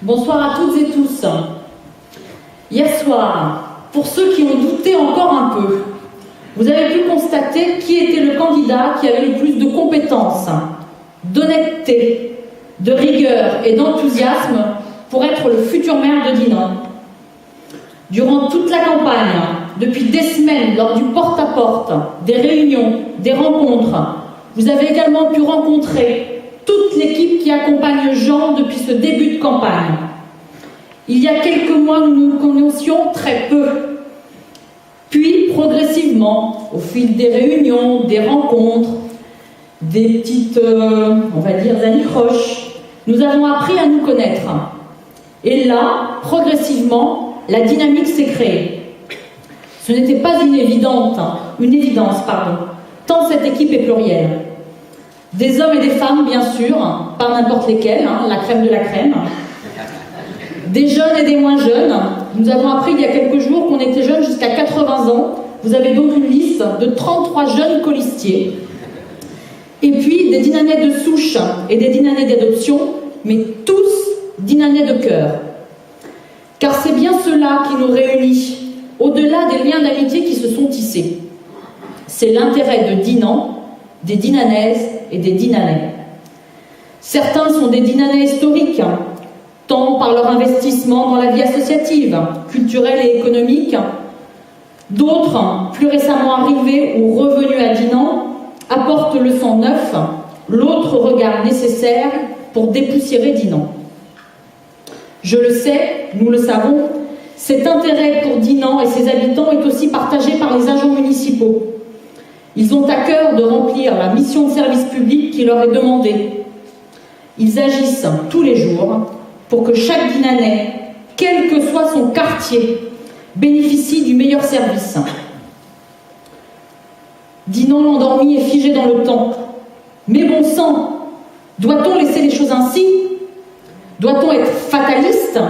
Bonsoir à toutes et tous. Hier soir, pour ceux qui ont douté encore un peu, vous avez pu constater qui était le candidat qui avait le plus de compétences, d'honnêteté, de rigueur et d'enthousiasme pour être le futur maire de Dinan. Durant toute la campagne, depuis des semaines, lors du porte-à-porte, des réunions, des rencontres, vous avez également pu rencontrer toute l'équipe qui accompagne Jean depuis ce début de campagne. Il y a quelques mois, nous nous connaissions très peu. Puis, progressivement, au fil des réunions, des rencontres, des petites, on va dire, anicroches, nous avons appris à nous connaître. Et là, progressivement, la dynamique s'est créée. Ce n'était pas une évidence, tant cette équipe est plurielle. Des hommes et des femmes, bien sûr, pas n'importe lesquels, la crème de la crème. Des jeunes et des moins jeunes. Nous avons appris il y a quelques jours qu'on était jeunes jusqu'à 80 ans. Vous avez donc une liste de 33 jeunes colistiers. Et puis des Dinanais de souche et des Dinanais d'adoption, mais tous Dinanais de cœur. Car c'est bien cela qui nous réunit, au-delà des liens d'amitié qui se sont tissés. C'est l'intérêt de Dinan, des Dinanaises et des Dinanais. Certains sont des Dinanais historiques, tant par leur investissement dans la vie associative, culturelle et économique. D'autres, plus récemment arrivés ou revenus à Dinan, apportent le sang neuf, l'autre regard nécessaire pour dépoussiérer Dinan. Je le sais, nous le savons, cet intérêt pour Dinan et ses habitants est aussi partagé par les agents municipaux. Ils ont à cœur de remplir la mission de service public qui leur est demandée. Ils agissent tous les jours pour que chaque Dinanais, quel que soit son quartier, bénéficie du meilleur service. Dinan l'endormi est figé dans le temps. Mais bon sang, doit-on laisser les choses ainsi? Doit-on être fataliste?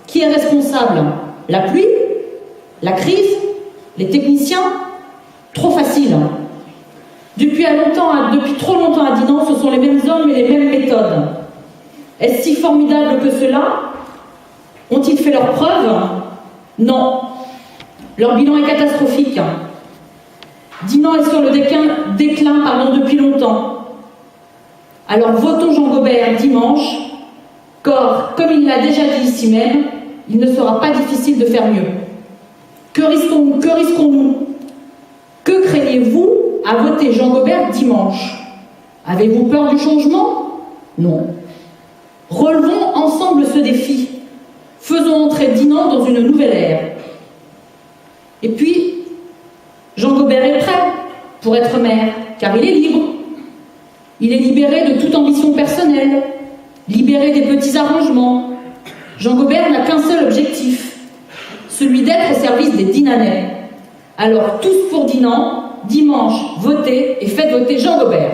Qui est responsable? La pluie? La crise? Les techniciens? Trop facile. Depuis trop longtemps à Dinan, ce sont les mêmes hommes et les mêmes méthodes. Est-ce si formidable que cela? Ont-ils fait leurs preuves? Non. Leur bilan est catastrophique. Dinan est sur le déclin depuis longtemps. Alors votons Jean Gobert dimanche, car, comme il l'a déjà dit ici même, il ne sera pas difficile de faire mieux. Que risquons-nous? Que craignez-vous à voter Jean Gobert dimanche? Avez-vous peur du changement? Non. Relevons ensemble ce défi. Faisons entrer Dinan dans une nouvelle ère. Et puis, Jean Gobert est prêt pour être maire, car il est libre. Il est libéré de toute ambition personnelle, libéré des petits arrangements. Jean Gobert n'a qu'un seul objectif, celui d'être au service des Dinanais. Alors tous pour Dinan, dimanche, votez et faites voter Jean Gobert.